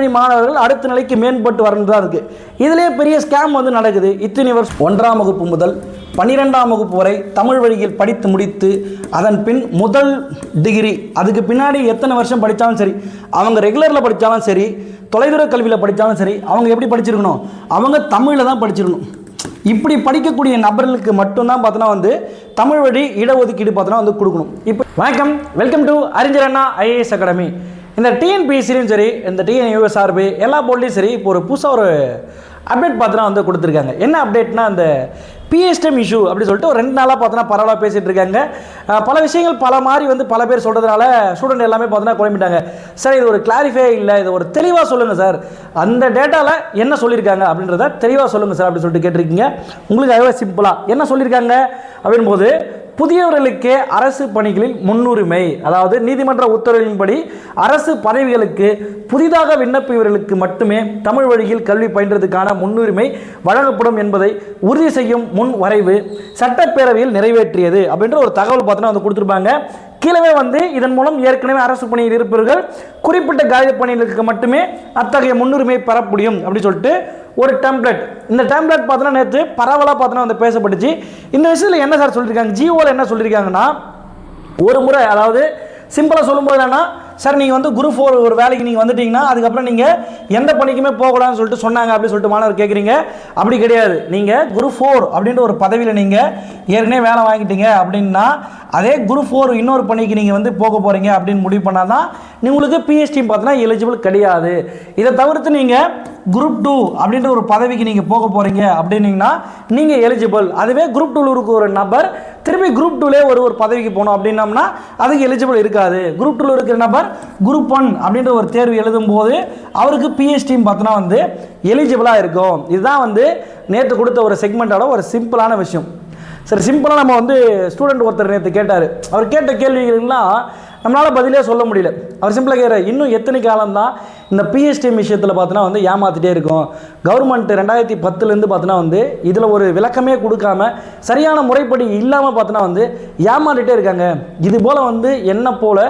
வழி மாணவர்கள் அடுத்த நிலைக்கு மேம்பட்டு வரணும் தான் இருக்குது. இதிலே பெரிய ஸ்கேம் வந்து நடக்குது. இத்தனை வருஷம் 1ஆம் வகுப்பு முதல் 12ஆம் வகுப்பு வரை தமிழ் வழியில் படித்து முடித்து அதன் பின் முதல் டிகிரி, அதுக்கு பின்னாடி எத்தனை வருஷம் படித்தாலும் சரி, அவங்க ரெகுலரில் படித்தாலும் சரி, தொலைதூர கல்வியில் படித்தாலும் சரி, அவங்க எப்படி படிச்சிருக்கணும்? அவங்க தமிழில் தான் படிச்சிருக்கணும். இப்படி படிக்கக்கூடிய நபர்களுக்கு மட்டும்தான் பார்த்தோன்னா வந்து தமிழ் வழி இடஒதுக்கீடு பார்த்தோன்னா வந்து கொடுக்கணும். இப்போ வணக்கம், வெல்கம் டு அறிஞர் அண்ணா ஐஏஎஸ் அகாடமி. இந்த டிஎன்பிஎஸ்சிலையும் சரி, இந்த டிஎன்யூஎஸ்ஆர்பி எல்லா போர்ட்லையும் சரி, இப்போ ஒரு புதுசாக ஒரு அப்டேட் பார்த்தோன்னா வந்து கொடுத்துருக்காங்க. என்ன அப்டேட்னா, அந்த பிஎஸ்டிஎம் இஷ்யூ அப்படி சொல்லிட்டு ஒரு 2 நாளாக பார்த்தோன்னா பரவலாக பேசிகிட்டு இருக்காங்க. பல விஷயங்கள் பல மாதிரி வந்து பல பேர் சொல்கிறதுனால ஸ்டூடெண்ட் எல்லாமே பார்த்தோன்னா குழம்பிட்டாங்க. சார், இது ஒரு கிளாரிஃபை இல்லை, இது ஒரு தெளிவாக சொல்லுங்கள் சார், அந்த டேட்டாவில் என்ன சொல்லியிருக்காங்க அப்படின்றத தெளிவாக சொல்லுங்கள் சார் அப்படின்னு சொல்லிட்டு கேட்டிருக்கீங்க. உங்களுக்கு அதுவே சிம்பிளாக என்ன சொல்லியிருக்காங்க அப்படின்போது, புதியவர்களுக்கே அரசு பணிகளில் முன்னுரிமை, அதாவது நீதிமன்ற உத்தரவின்படி அரசு பதவிகளுக்கு புதிதாக விண்ணப்பிப்பவர்களுக்கு மட்டுமே தமிழ் வழியில் கல்வி பயின்றதுக்கான முன்னுரிமை வழங்கப்படும் என்பதை உறுதி செய்யும் முன் வரைவு சட்டப்பேரவையில் நிறைவேற்றியது அப்படின்ற ஒரு தகவல் பார்த்தோன்னா வந்து கொடுத்துருப்பாங்க. கீழே வந்து இதன் மூலம் ஏற்கனவே அரசு பணியில் இருப்பவர்கள் குறிப்பிட்ட காலி பணிகளுக்கு மட்டுமே அத்தகைய முன்னுரிமை பெற முடியும் அப்படின்னு சொல்லிட்டு ஒரு டெம்ப்ளேட். இந்த டெம்ப்ளேட் பார்த்தோன்னா நேற்று பரவலாக பார்த்தோன்னா வந்து பேசப்பட்டுச்சு. இந்த விஷயத்தில் என்ன சார் சொல்லியிருக்காங்க, ஜிஓவில் என்ன சொல்லியிருக்காங்கன்னா, ஒரு முறை, அதாவது சிம்பிளாக சொல்லும்போது என்னன்னா, சார் நீங்கள் வந்து குரூப் 4 ஒரு வேலைக்கு நீங்கள் வந்துட்டீங்கன்னா அதுக்கப்புறம் நீங்கள் எந்த பணிக்குமே போகக்கூடாதுன்னு சொல்லிட்டு சொன்னாங்க அப்படின்னு சொல்லிட்டு மாணவர் கேட்குறீங்க. அப்படி கிடையாது. நீங்கள் குரூப் 4 அப்படின்ற ஒரு பதவியில் நீங்கள் ஏற்கனவே வேலை வாங்கிட்டீங்க அப்படின்னா, அதே குரூப் 4 இன்னொரு பணிக்கு நீங்கள் வந்து போக போகிறீங்க அப்படின்னு முடிவு பண்ணால் தான் உங்களுக்கு பிஎஸ்டி பார்த்தோன்னா எலிஜிபிள் கிடையாது. இதை தவிர்த்து நீங்கள் குரூப் 2 அப்படின்ற ஒரு பதவிக்கு நீங்கள் போக போகிறீங்க அப்படின்னீங்கன்னா நீங்கள் எலிஜிபிள். அதுவே குரூப் 2 இருக்க ஒரு நபர் திரும்பி குரூப் 2லே ஒரு பதவிக்கு போகணும் அப்படின்னம்னா அதுக்கு எலிஜிபிள் இருக்காது. குரூப் 2 இருக்கிற நபர் குரூப் 1 அப்படின்ற ஒரு தேர்வு எழுதும் போது அவருக்கு பிஎஸ்டி பார்த்தோன்னா வந்து எலிஜிபிளாக இருக்கும். இதுதான் வந்து நேற்று கொடுத்த ஒரு செக்மெண்ட்டோட ஒரு சிம்பிளான விஷயம். சரி, சிம்பிளாக நம்ம வந்து ஸ்டூடெண்ட் ஒருத்தர் நேற்று கேட்டார். அவர் கேட்ட கேள்விகள்லாம் நம்மளால் பதிலே சொல்ல முடியல. அவர் சிம்பிளாக கேட்குறாரு, இன்னும் எத்தனை காலம் தான் இந்த பிஎஸ்டிஎம் விஷயத்தில் பார்த்தோன்னா வந்து ஏமாற்றிட்டே இருக்கும். கவர்மெண்ட் 2010 பார்த்தோன்னா வந்து இதில் ஒரு விளக்கமே கொடுக்காம சரியான முறைப்படி இல்லாமல் பார்த்தோன்னா வந்து ஏமாற்றிட்டே இருக்காங்க. இது போல் வந்து என்ன போல்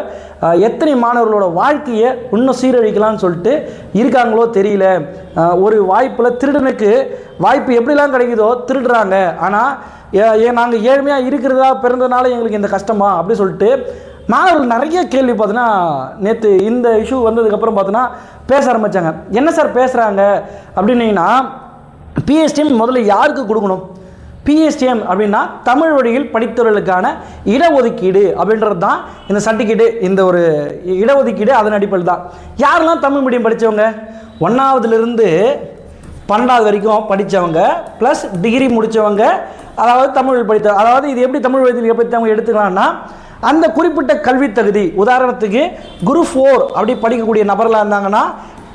எத்தனை மாணவர்களோட வாழ்க்கையை இன்னும் சீரழிக்கலாம்னு சொல்லிட்டு இருக்காங்களோ தெரியல. ஒரு வாய்ப்பில் திருடனுக்கு வாய்ப்பு எப்படிலாம் கிடைக்குதோ திருடுறாங்க. ஆனால் நாங்கள் ஏழ்மையாக இருக்கிறதா பிறந்ததுனால எங்களுக்கு இந்த கஷ்டமா அப்படி சொல்லிட்டு மாணவர்கள் நிறைய கேள்வி பார்த்தோன்னா நேற்று இந்த இஷ்யூ வந்ததுக்கப்புறம் பார்த்தோன்னா பேச ஆரம்பித்தாங்க. என்ன சார் பேசுகிறாங்க அப்படின்னீங்கன்னா, பிஎஸ்டிஎம் முதல்ல யாருக்கு கொடுக்கணும்? பிஎஸ்டிஎம் அப்படின்னா தமிழ் வழியில் படித்தவர்களுக்கான இடஒதுக்கீடு அப்படின்றது தான் இந்த சர்டிஃபிகேட்டு, இந்த ஒரு இடஒதுக்கீடு அதன் அடிப்படையில் தான். யாரெல்லாம் தமிழ் மீடியம் படித்தவங்க, 1ஆவதுலேருந்து 12ஆவது வரைக்கும் படித்தவங்க ப்ளஸ் டிகிரி முடித்தவங்க, அதாவது தமிழ் படித்த, அதாவது இது எப்படி தமிழ் வழியில் எப்படி அவங்க எடுத்துக்கலாம்னா, அந்த குறிப்பிட்ட கல்வி தகுதி, உதாரணத்துக்கு குரூப் 4 அப்படி படிக்கக்கூடிய நபர்களாக இருந்தாங்கன்னா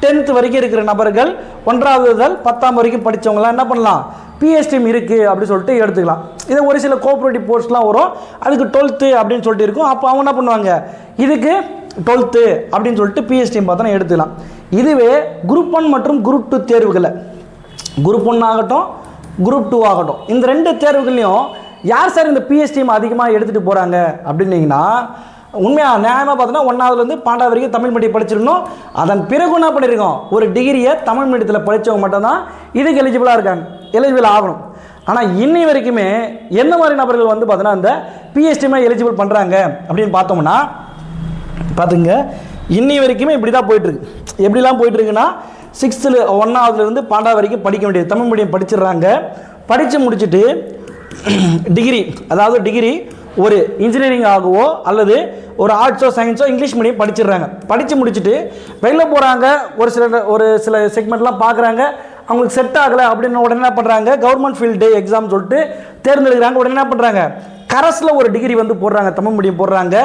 10th வரைக்கும் இருக்கிற நபர்கள் 1ஆவது முதல் 10ஆம் வரைக்கும் படித்தவங்களாம் என்ன பண்ணலாம், பிஎஸ்டிஎம் இருக்குது அப்படி சொல்லிட்டு எடுத்துக்கலாம். இதை ஒரு சில கோஆப்ரேட்டிவ் போஸ்ட்லாம் வரும், அதுக்கு 12th அப்படின்னு சொல்லிட்டு இருக்கும். அப்போ அவங்க என்ன பண்ணுவாங்க, இதுக்கு 12th அப்படின்னு சொல்லிட்டு பிஎஸ்டிஎம் பார்த்தோன்னா எடுத்துக்கலாம். இதுவே குரூப் 1 மற்றும் குரூப் 2 தேர்வுகளை, குரூப் 1 ஆகட்டும் குரூப் 2 ஆகட்டும், இந்த 2 தேர்வுகளையும் யார் சார் இந்த பிஎஸ்டிஎம் அதிகமாக எடுத்துகிட்டு போகிறாங்க அப்படின்னீங்கன்னா, உண்மையாக நியாயமாக பார்த்தோன்னா 1ஆவதுலேருந்து 12ஆவது வரைக்கும் தமிழ் மீடியம் படிச்சிருக்கணும். அதன் பிறகு என்ன பண்ணியிருக்கோம், ஒரு டிகிரியை தமிழ் மீடியத்தில் படித்தவங்க மட்டும்தான் இதுக்கு எலிஜிபிளாக இருக்காங்க, எலிஜிபிள் ஆகணும். ஆனால் இன்னி வரைக்குமே எந்த மாதிரி நபர்கள் வந்து பார்த்தோன்னா இந்த பிஎஸ்டிஎம்மை எலிஜிபிள் பண்ணுறாங்க அப்படின்னு பார்த்தோம்னா, பார்த்துங்க, இன்னி வரைக்குமே இப்படி தான் போயிட்டுருக்கு. எப்படிலாம் போயிட்டுருக்குன்னா, 6th 1ஆவதுலேருந்து 12ஆவது வரைக்கும் படிக்க வேண்டியது தமிழ் மீடியம் படிச்சிடுறாங்க. படித்து முடிச்சுட்டு டிகிரி, அதாவது டிகிரி ஒரு இன்ஜினியரிங் ஆகவோ அல்லது ஒரு ஆர்ட்ஸோ சயின்ஸோ இங்கிலீஷ் மீடியம் படிச்சிடுறாங்க. படித்து முடிச்சுட்டு வெளியில் போகிறாங்க. ஒரு சில செக்மெண்ட்லாம் பார்க்குறாங்க, அவங்களுக்கு செட் ஆகலை அப்படின்னு உடனே என்ன பண்ணுறாங்க, கவர்மெண்ட் ஃபீல்டு எக்ஸாம் சொல்லிட்டு தேர்ந்தெடுக்கிறாங்க. உடனே என்ன பண்ணுறாங்க, கரஸில் ஒரு டிகிரி வந்து போடுறாங்க, தமிழ் மீடியம் போடுறாங்க.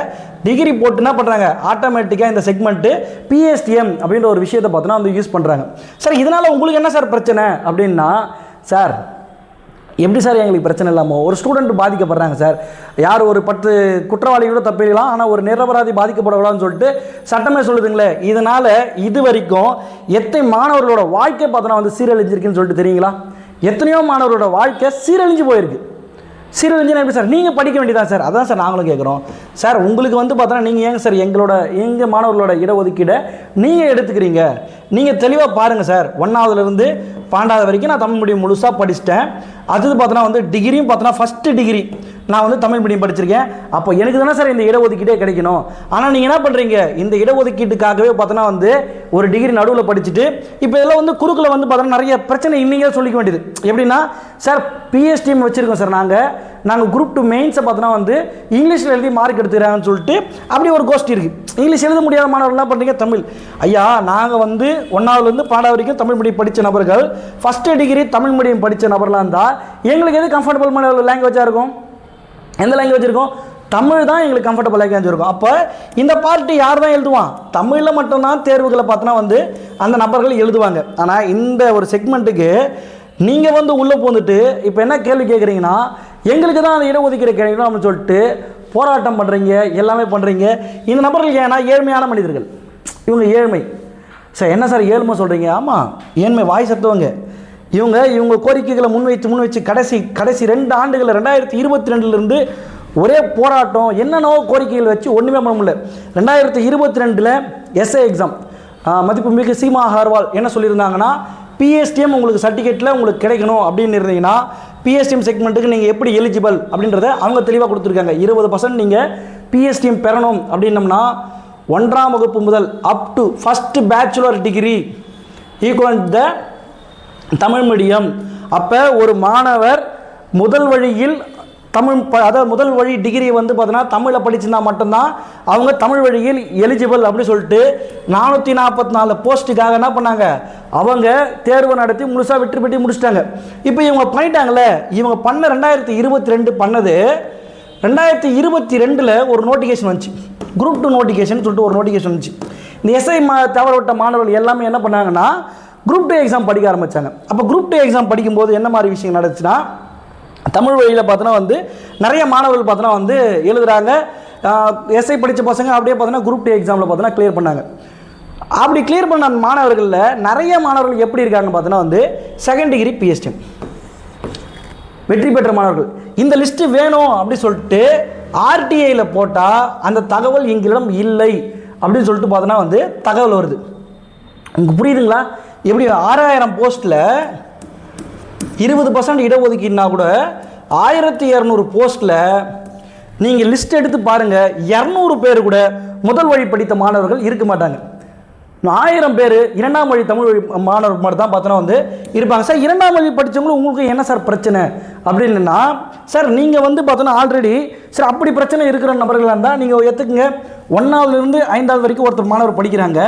டிகிரி போட்டு என்ன பண்ணுறாங்க, ஆட்டோமேட்டிக்காக இந்த செக்மெண்ட்டு பிஎஸ்டிஎம் அப்படின்ற ஒரு விஷயத்தை பார்த்தோன்னா வந்து யூஸ் பண்ணுறாங்க. சார், இதனால் உங்களுக்கு என்ன சார் பிரச்சனை அப்படின்னா, சார் எப்படி சார் எங்களுக்கு பிரச்சனை இல்லாமல் ஒரு ஸ்டூடெண்ட் பாதிக்கப்படுறாங்க சார், யார் ஒரு 10 குற்றவாளிகளோட தப்பிடலாம், ஆனால் ஒரு நிரபராதி பாதிக்கப்படக்கூடாதுன்னு சொல்லிட்டு சட்டமே சொல்லுதுங்களே. இதனால் இது வரைக்கும் எத்தனை மாணவர்களோட வாழ்க்கை பார்த்தோன்னா வந்து சீரழிஞ்சிருக்குன்னு சொல்லிட்டு தெரியுங்களா? எத்தனையோ மாணவர்களோட வாழ்க்கை சீரழிஞ்சு போயிருக்கு. சிவில் இன்ஜினியர் எப்படி சார் நீங்கள் படிக்க வேண்டியதா சார்? அதான் சார் நாங்களும் கேட்குறோம். சார் உங்களுக்கு வந்து பார்த்தோன்னா நீங்கள் ஏங்க சார் எங்கள் மாணவர்களோட இடஒதுக்கீடை நீங்கள் எடுத்துக்கிறீங்க? நீங்கள் தெளிவாக பாருங்கள் சார். 1ஆவதுலேருந்து 12வது வரைக்கும் நான் தமிழ் மீடியம் முழுசாக படிச்சிட்டேன். அது பார்த்தோன்னா வந்து டிகிரியும் பார்த்தோன்னா ஃபஸ்ட்டு டிகிரி நான் வந்து தமிழ் மீடியம் படிச்சிருக்கேன். அப்போ எனக்கு தானே சார் இந்த இடஒதுக்கீடே கிடைக்கணும். ஆனால் நீங்கள் என்ன பண்ணுறீங்க, இந்த இடஒதுக்கீட்டுக்காகவே பார்த்தோன்னா வந்து ஒரு டிகிரி நடுவில் படிச்சுட்டு இப்போ இதெல்லாம் வந்து குறுக்கில் வந்து பார்த்தோன்னா நிறைய பிரச்சனை இன்னைக்கே சொல்லிக்க வேண்டியது. எப்படின்னா சார் பிஎஸ்டிஎம் வச்சுருக்கோம் சார், நாங்கள் குரூப் 2 மெயின்ஸை பார்த்தோன்னா வந்து இங்கிலீஷில் எழுதி மார்க் எடுத்துக்கிறாங்கன்னு சொல்லிட்டு அப்படி ஒரு கோஷ்டி இருக்குது. இங்கிலீஷ் எழுத முடியாத மாணவர்கள்லாம் பண்ணுறீங்க தமிழ். ஐயா, நாங்கள் வந்து 1ஆவதுலேருந்து 12வது வரைக்கும் தமிழ் மீடியம் படித்த நபர்கள், ஃபஸ்ட்டு டிகிரி தமிழ் மீடியம் படித்த நபர்லாம் இருந்தால் எங்களுக்கு எது கம்ஃபர்டபுளான லாங்குவேஜாக இருக்கும்? எந்த லாங்குவேஜ் இருக்கும்? தமிழ் தான் எங்களுக்கு கம்ஃபர்டபுள் லாங்குவேஜ் இருக்கும். அப்போ இந்த பார்ட்டி யார் தான் எழுதுவான்? தமிழில் மட்டும்தான் தேர்வுகளை பார்த்தோன்னா வந்து அந்த நபர்கள் எழுதுவாங்க. ஆனால் இந்த ஒரு செக்மெண்ட்டுக்கு நீங்கள் வந்து உள்ளே போந்துட்டு இப்போ என்ன கேள்வி கேட்குறீங்கன்னா, எங்களுக்கு தான் அந்த இடஒதுக்கீடு கிடைக்கணும் அப்படின்னு சொல்லிட்டு போராட்டம் பண்ணுறீங்க, எல்லாமே பண்ணுறீங்க. இந்த நபர்கள் ஏன்னா ஏழ்மையான மனிதர்கள், இவங்க ஏழ்மை. சார் என்ன சார் ஏழ்மை சொல்கிறீங்க? ஆமாம், ஏழ்மை வாய் சத்துவங்க. இவங்க கோரிக்கைகளை முன்வைச்சு கடைசி 2 ஆண்டுகளில் 2022 ஒரே போராட்டம், என்னென்னவோ கோரிக்கைகள் வச்சு ஒன்றுமே பண்ண முடியல. 2022 எஸ்ஏ எக்ஸாம் மதிப்புமிகு சீமா அகர்வால் என்ன சொல்லியிருந்தாங்கன்னா, பிஎஸ்டிஎம் உங்களுக்கு சர்டிஃபிகேட்டில் உங்களுக்கு கிடைக்கணும் அப்படின்னு இருந்தீங்கன்னா பிஎஸ்டிஎம் செக்மெண்ட்டுக்கு நீங்கள் எப்படி எலிஜிபிள் அப்படின்றத அவங்க தெளிவாக கொடுத்துருக்காங்க. 20% நீங்கள் பிஎஸ்டிஎம் பெறணும் அப்படின்னம்னா 1ஆம் வகுப்பு முதல் up to first bachelor degree equal the Tamil medium. அப்போ ஒரு மாணவர் முதல் வழியில் அதாவது முதல் வழி டிகிரி வந்து பார்த்தீங்கன்னா தமிழில் படிச்சிருந்தா மட்டும்தான் அவங்க தமிழ் வழியில் எலிஜிபிள் அப்படின்னு சொல்லிட்டு 444 போஸ்ட்டுக்காக என்ன பண்ணாங்க, அவங்க தேர்வு நடத்தி முழுசாக வெற்றி பெற்று முடிச்சிட்டாங்க. இப்போ இவங்க பண்ணிட்டாங்களே, இவங்க பண்ண 2022 பண்ணது 2022 ஒரு நோட்டிஃபிகேஷன் வந்துச்சு, குரூப் 2 நோட்டிஃபிகேஷன் சொல்லிட்டு ஒரு நோட்டிஃபிகேஷன் வந்துச்சு. இந்த எஸ்ஐ தவறவிட்ட மாணவர்கள் எல்லாமே என்ன பண்ணாங்கன்னா குரூப் 2 எக்ஸாம் படிக்க ஆரம்பித்தாங்க. அப்போ குரூப் 2 எக்ஸாம் படிக்கும்போது என்ன மாதிரி விஷயம் நடந்துச்சுன்னா, தமிழ் வழியில் பார்த்தோன்னா வந்து நிறைய மாணவர்கள் பார்த்தோன்னா வந்து எழுதுகிறாங்க. எஸ்ஐ படித்த பசங்க அப்படியே பார்த்தோன்னா குரூப் 2 எக்ஸாமில் பார்த்தோன்னா கிளியர் பண்ணாங்க. அப்படி கிளியர் பண்ண மாணவர்களில் நிறைய மாணவர்கள் எப்படி இருக்காங்கன்னு பார்த்தோன்னா வந்து செகண்ட் டிகிரி பிஎஸ்டிஎம் வெற்றி பெற்ற மாணவர்கள். இந்த லிஸ்ட்டு வேணும் அப்படி சொல்லிட்டு ஆர்டிஐயில் போட்டால் அந்த தகவல் எங்களிடம் இல்லை அப்படின்னு சொல்லிட்டு பார்த்தோன்னா வந்து தகவல் வருது. உங்களுக்கு புரியுதுங்களா? எப்படி 6000 போஸ்ட்டில் 20% இடஒதுக்கீடுனா கூட 1200 போஸ்ட்டில் நீங்கள் லிஸ்ட் எடுத்து பாருங்கள், 200 பேர் கூட முதல் வழி படித்த மாணவர்கள் இருக்க மாட்டாங்க. 1000 பேர் 2ஆம் வழி தமிழ் வழி மாணவர்கள் மட்டும் தான் பார்த்தோன்னா வந்து இருப்பாங்க. சார் 2ஆம் வழி படித்தவங்களும் உங்களுக்கு என்ன சார் பிரச்சனை அப்படின்னா, சார் நீங்கள் வந்து பார்த்தோன்னா ஆல்ரெடி சார் அப்படி பிரச்சனை இருக்கிற நபர்களாக இருந்தால் நீங்கள் எடுத்துக்கங்க. 1ஆவதுலேருந்து 5ஆவது வரைக்கும் ஒருத்தர் மாணவர் படிக்கிறாங்க.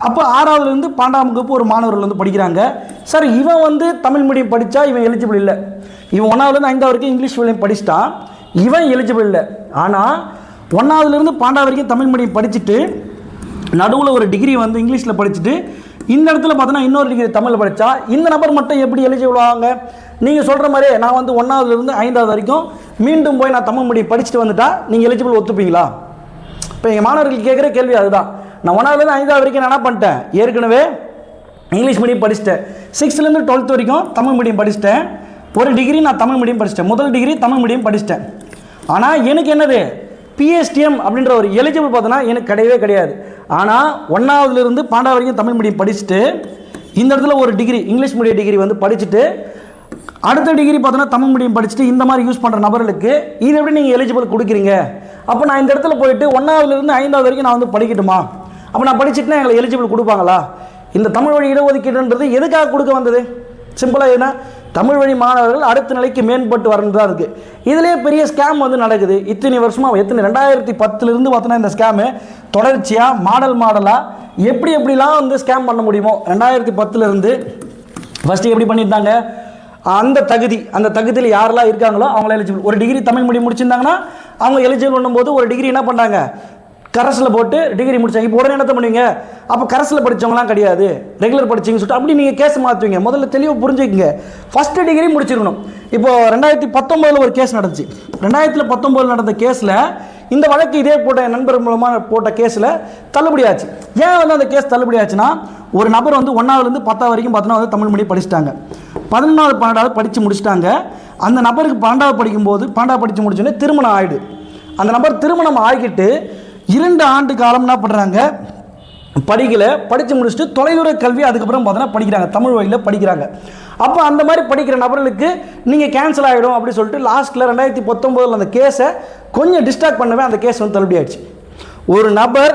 அப்போ 6ஆவதுலேருந்து 12ஆம் வகுப்பு ஒரு மாணவர்கள் வந்து படிக்கிறாங்க. சார் இவன் வந்து தமிழ் மீடியம் படித்தா இவன் எலிஜிபிள் இல்லை. இவன் 1ஆவதுலேருந்து 5ஆவது வரைக்கும் இங்கிலீஷ் மீடியம் படிச்சுட்டான், இவன் எலிஜிபிள் இல்லை. ஆனால் 1ஆவதுலேருந்து 12ஆவது வரைக்கும் தமிழ் மீடியம் படிச்சுட்டு நடுவில் ஒரு டிகிரி வந்து இங்கிலீஷில் படிச்சுட்டு இந்த இடத்துல பார்த்தோன்னா இன்னொரு டிகிரி தமிழ் படித்தா இந்த நபர் மட்டும் எப்படி எலிஜிபிள் ஆவாங்க? நீங்கள் சொல்கிற மாதிரியே நான் வந்து 1ஆவதுலேருந்து 5ஆவது வரைக்கும் மீண்டும் போய் நான் தமிழ் மீடியம் படிச்சுட்டு வந்துட்டா நீங்கள் எலிஜிபிள் ஒத்துப்பீங்களா? இப்போ எங்கள் மாணவர்கள் கேட்குற கேள்வி அதுதான். நான் 1ஆவதுலேருந்து 5ஆவது வரைக்கும் நான் என்ன பண்ணிட்டேன், ஏற்கனவே இங்கிலீஷ் மீடியம் படிச்சுட்டேன். 6லேருந்து 12th வரைக்கும் தமிழ் மீடியம் படிச்சுட்டேன். ஒரு டிகிரி நான் தமிழ் மீடியம் படிச்சுட்டேன், முதல் டிகிரி தமிழ் மீடியம் படிச்சுட்டேன். ஆனால் எனக்கு என்னது பிஎஸ்டிஎம் அப்படின்ற ஒரு எலிஜிபிள் பார்த்தோன்னா எனக்கு கிடையவே கிடையாது. ஆனால் 1ஆவதுலேருந்து 12ஆவது வரைக்கும் தமிழ் மீடியம் படிச்சுட்டு இந்த இடத்துல ஒரு டிகிரி இங்கிலீஷ் மீடியம் டிகிரி வந்து படிச்சுட்டு அடுத்த டிகிரி பார்த்தோன்னா தமிழ் மீடியம் படிச்சுட்டு இந்த மாதிரி யூஸ் பண்ணுற நபர்களுக்கு இது எப்படி நீங்கள் எலிஜிபிள் கொடுக்குறீங்க? அப்போ நான் இந்த இடத்துல போயிட்டு 1ஆவதுலேருந்து 5ஆவது வரைக்கும் நான் வந்து படிக்கட்டுமா? அப்போ நான் படிச்சுட்டுனா எங்களை எலிஜிபிள் கொடுப்பாங்களா? இந்த தமிழ் வழி இடஒதுக்கீடுன்றது எதுக்காக கொடுக்க வந்தது? சிம்பிளாக ஏன்னா தமிழ் வழி மாணவர்கள் அடுத்த நிலைக்கு மேம்பட்டு வரணும் தான் இருக்குது. இதிலே பெரிய ஸ்கேம் வந்து நடக்குது. இத்தனை வருஷமாக 2010லேருந்து பார்த்தோன்னா இந்த ஸ்கேமு தொடர்ச்சியாக மாடலாக எப்படிலாம் வந்து ஸ்கேம் பண்ண முடியுமோ 2010லேருந்து ஃபஸ்ட்டு எப்படி பண்ணியிருந்தாங்க, அந்த தகுதியில் யாரெல்லாம் இருக்காங்களோ அவங்கள எலிஜிபிள். ஒரு டிகிரி தமிழ் மீடியம் முடிச்சிருந்தாங்கன்னா அவங்க எலிஜிபிள் பண்ணும்போது ஒரு டிகிரி என்ன பண்ணாங்க, கரஸில் போட்டு டிகிரி முடிச்சாங்க. இப்போ உடனே என்ன பண்ணுவீங்க, அப்போ கரஸில் படித்தவங்களாம் கிடையாது ரெகுலர் படிச்சிங்கன்னு சொல்லிட்டு அப்படி நீங்கள் கேஸ் மாற்றுவீங்க. முதல்ல தெளிவாக புரிஞ்சுக்கங்க, ஃபஸ்ட்டு டிகிரி முடிச்சிருக்கணும். இப்போது 2019 ஒரு கேஸ் நடந்துச்சு. 2019 நடந்த கேஸில் இந்த வழக்கு இதே போட்ட என் நண்பர் மூலமாக போட்ட கேஸில் தள்ளுபடியாச்சு. ஏன் வந்து அந்த கேஸ் தள்ளுபடியாச்சுன்னா, ஒரு நபர் வந்து 1ஆவதுலேருந்து 10ஆவது வரைக்கும் பார்த்தோன்னா வந்து தமிழ் மீடியம் படிச்சுட்டாங்க, 11ஆவது 12ஆவது படித்து முடிச்சுட்டாங்க. அந்த நபருக்கு 12வது படித்து முடிச்சோடனே திருமணம் ஆகிடுது. அந்த நபர் திருமணம் ஆகிட்டு 2 ஆண்டு காலம் என்ன பண்ணுறாங்க, படித்து முடிச்சுட்டு தொலைதூர கல்வி அதுக்கப்புறம் பார்த்தீங்கன்னா படிக்கிறாங்க, தமிழ் வழியில் படிக்கிறாங்க. அப்போ அந்த மாதிரி படிக்கிற நபர்களுக்கு நீங்கள் கேன்சல் ஆகிடும் அப்படின்னு சொல்லிட்டு லாஸ்ட்டில் 2019 அந்த கேஸை கொஞ்சம் டிஸ்ட்ராக்ட் பண்ணவே அந்த கேஸ் வந்து தள்ளுபடி ஆயிடுச்சு. ஒரு நபர்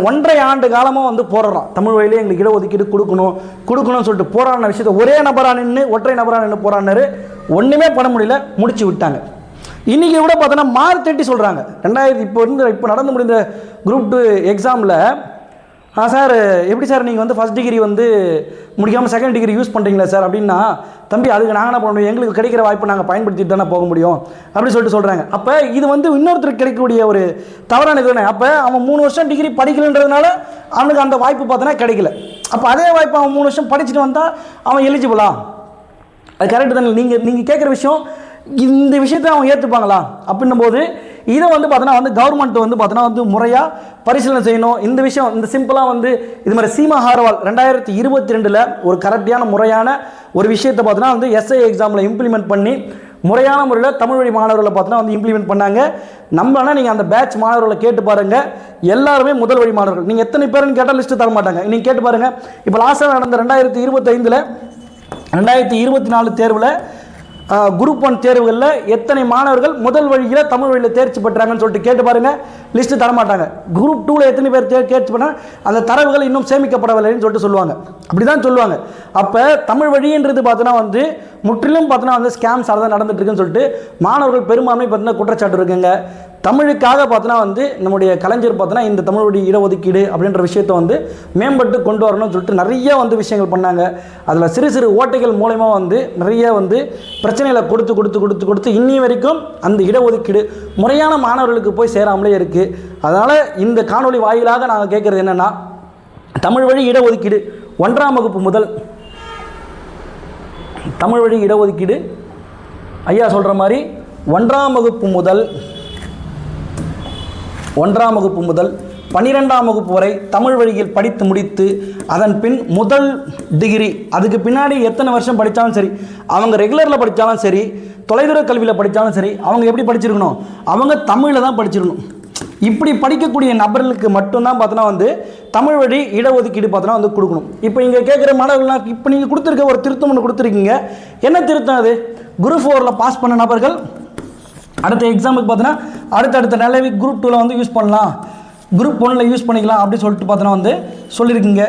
1.5 ஆண்டு காலமாக வந்து போராடுறான், தமிழ் வழியிலே எங்களுக்கு இடஒதுக்கீடு கொடுக்கணும்னு சொல்லிட்டு போராடின விஷயத்தை ஒற்றை நபராக நின்று போராடினாரு. ஒன்றுமே பண்ண முடியல, முடிச்சு விட்டாங்க. இன்றைக்கி கூட பார்த்தோன்னா மார்க் தட்டி சொல்கிறாங்க. இப்போ நடந்து முடிந்த குரூப் 2 எக்ஸாமில் சார் எப்படி சார் நீங்கள் வந்து ஃபஸ்ட் டிகிரி வந்து முடிக்காமல் செகண்ட் டிகிரி யூஸ் பண்ணுறீங்களா சார் அப்படின்னா, தம்பி அதுக்கு நாங்கள் என்ன பண்ண முடியும், எங்களுக்கு கிடைக்கிற வாய்ப்பை நாங்கள் பயன்படுத்திட்டு தானே போக முடியும் அப்படின்னு சொல்லிட்டு சொல்கிறாங்க. அப்போ இது வந்து இன்னொருத்தருக்கு கிடைக்கக்கூடிய ஒரு தவறான இது தானே. அப்போ அவன் 3 வருஷம் டிகிரி படிக்கலன்றதுனால அவனுக்கு அந்த வாய்ப்பு பார்த்தோன்னா கிடைக்கல. அப்போ அதே வாய்ப்பு அவன் 3 வருஷம் படிச்சுட்டு வந்தால் அவன் எலிஜிபிளா? அது கரெக்டு தானே. நீங்கள் கேட்குற விஷயம், இந்த விஷயத்தை அவங்க ஏற்றுப்பாங்களா அப்படின்னும் போது இதை வந்து பார்த்தோன்னா கவர்மெண்ட் வந்து பார்த்தோன்னா முறையாக பரிசீலனை செய்யணும். இந்த விஷயம் இந்த சிம்பிளாக இது மாதிரி சீமா அகர்வால் 2022 ஒரு கரெக்டான முறையான ஒரு விஷயத்தை பார்த்தோன்னா எஸ்ஐ எக்ஸாமில் இம்ப்ளிமெண்ட் பண்ணி முறையான முறையில் தமிழ் வழி மாணவர்களை பார்த்தோன்னா இம்ப்ளிமெண்ட் பண்ணாங்க. நம்மளானா நீங்கள் அந்த பேட்ச் மாணவர்களை கேட்டு பாருங்கள், எல்லாருமே முதல் வழி மாணவர்கள். நீங்கள் எத்தனை பேருன்னு கேட்டால் லிஸ்ட்டு தர மாட்டாங்க. நீங்கள் கேட்டு பாருங்கள். இப்போ லாஸ்ட்டாக நடந்த 2025 2024 தேர்வில் குரூப் 1 தேர்வுகளில் எத்தனை மாணவர்கள் முதல் வழியில் தமிழ் வழியில் தேர்ச்சி பெற்றாங்கன்னு சொல்லிட்டு கேட்டு பாருங்கள், லிஸ்ட்டு தரமாட்டாங்க. குரூப் 2 எத்தனை பேர் தேர்ச்சி பண்ணால் அந்த தரவுகள் இன்னும் சேமிக்கப்படவில்லைன்னு சொல்லிட்டு சொல்லுவாங்க. அப்படி தான் சொல்லுவாங்க. அப்போ தமிழ் வழின்றது பார்த்தோன்னா முற்றிலும் பார்த்தோன்னா ஸ்கேம்ஸ் தான் நடந்துட்டு இருக்குன்னு சொல்லிட்டு மாணவர்கள் பெரும்பான்மை பார்த்தீங்கன்னா குற்றச்சாட்டு இருக்குங்க. தமிழுக்காக பார்த்தோன்னா நம்முடைய கலைஞர் பார்த்தோன்னா இந்த தமிழ் வழி இடஒதுக்கீடு அப்படின்ற விஷயத்தை மேம்பட்டு கொண்டு வரணும்னு சொல்லிட்டு நிறைய விஷயங்கள் பண்ணாங்க. அதில் சிறு சிறு ஓட்டைகள் மூலயமா நிறைய பிரச்சனைகளை கொடுத்து இன்னி வரைக்கும் அந்த இடஒதுக்கீடு முறையான மாணவர்களுக்கு போய் சேராமலே இருக்குது. அதனால் இந்த காணொளி வாயிலாக நாங்கள் கேட்குறது என்னென்னா, தமிழ் வழி இடஒதுக்கீடு 1ஆம் வகுப்பு முதல் தமிழ் வழி இடஒதுக்கீடு ஐயா சொல்கிற மாதிரி 1ஆம் வகுப்பு முதல் 12ஆம் வகுப்பு வரை தமிழ் வழியில் படித்து முடித்து அதன் பின் முதல் டிகிரி, அதுக்கு பின்னாடி எத்தனை வருஷம் படித்தாலும் சரி, அவங்க ரெகுலரில் படித்தாலும் சரி, தொலைதூர கல்வியில் படித்தாலும் சரி, அவங்க எப்படி படிச்சிருக்கணும், அவங்க தமிழில் தான் படிச்சிருக்கணும். இப்படி படிக்கக்கூடிய நபர்களுக்கு மட்டும்தான் பார்த்தோன்னா தமிழ் வழி இடஒதுக்கீடு பார்த்தோன்னா கொடுக்கணும். இப்போ இங்கே கேட்குற மாணவர்கள்லாம் இப்போ நீங்கள் கொடுத்துருக்க ஒரு திருத்தம் ஒன்று கொடுத்துருக்கீங்க. என்ன திருத்தம் அது? குரூப் 4 பாஸ் பண்ண நபர்கள் அடுத்த எக்ஸாமுக்கு பார்த்தோன்னா அடுத்த நிலவி குரூப் 2 யூஸ் பண்ணலாம், குரூப் 1 யூஸ் பண்ணிக்கலாம் அப்படின்னு சொல்லிட்டு பார்த்தோன்னா சொல்லியிருக்கீங்க.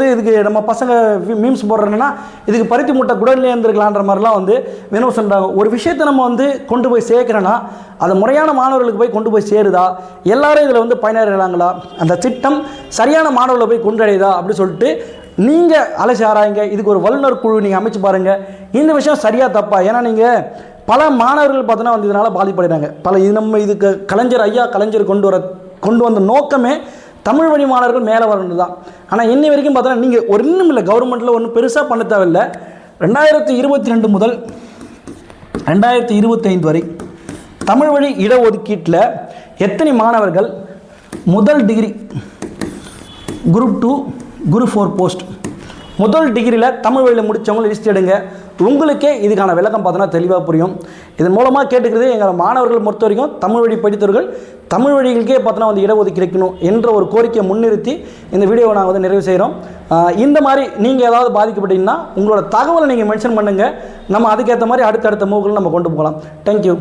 இதுக்கு நம்ம பசங்க மீம்ஸ் போடுறேன்னா இதுக்கு பருத்தி மூட்டை குடல்லே இருந்திருக்கலான்ற மாதிரிலாம் வேணும் சொல்கிறாங்க. ஒரு விஷயத்தை நம்ம கொண்டு போய் சேர்க்குறேன்னா அது முறையான மாணவர்களுக்கு போய் கொண்டு போய் சேருதா, எல்லாரும் இதில் பயனடைகிறாங்களா, அந்த திட்டம் சரியான மாணவர்களை போய் கொண்டடையுதா அப்படின்னு சொல்லிட்டு நீங்கள் அலசி ஆராயுங்க. இதுக்கு ஒரு வல்லுநர் குழு நீங்கள் அமைச்சு பாருங்கள். இந்த விஷயம் சரியாக தப்பா? ஏன்னா நீங்கள் பல மாணவர்கள் பார்த்தோன்னா இதனால் பாதிப்படைகிறாங்க. இதுக்கு கலைஞர் கொண்டு வந்த நோக்கமே தமிழ் வழி மாணவர்கள் மேலே வரணும் தான். ஆனால் இன்னி வரைக்கும் பார்த்தோன்னா நீங்கள் இன்னும் இல்லை, கவர்மெண்ட்டில் ஒன்றும் பெருசாக பண்ண தேவையில்லை. 2022 முதல் 2025 வரை தமிழ் வழி இடஒதுக்கீட்டில் எத்தனை மாணவர்கள் முதல் டிகிரி குரூப் 2 குரூப் 4 போஸ்ட் முதல் டிகிரியில் தமிழ் வழியில் முடித்தவங்க லிஸ்ட் எடுங்க. உங்களுக்கே இதுக்கான விளக்கம் பார்த்தோன்னா தெளிவாக புரியும். இதன் மூலமாக கேட்டுக்கிறது எங்கள் மாணவர்கள் பொறுத்த வரைக்கும் தமிழ் வழி படித்தவர்கள் தமிழ் வழிகளுக்கே பார்த்தோன்னா இடஒதுக்கீடு கிடைக்கணும் என்ற ஒரு கோரிக்கையை முன்னிறுத்தி இந்த வீடியோவை நாங்கள் நிறைவு செய்கிறோம். இந்த மாதிரி நீங்கள் ஏதாவது பாதிக்கப்பட்டீங்கன்னா உங்களோட தகவலை நீங்கள் மென்ஷன் பண்ணுங்கள். நம்ம அதுக்கேற்ற மாதிரி அடுத்தடுத்த மூவ்களை நம்ம கொண்டு போகலாம். தேங்க்யூ.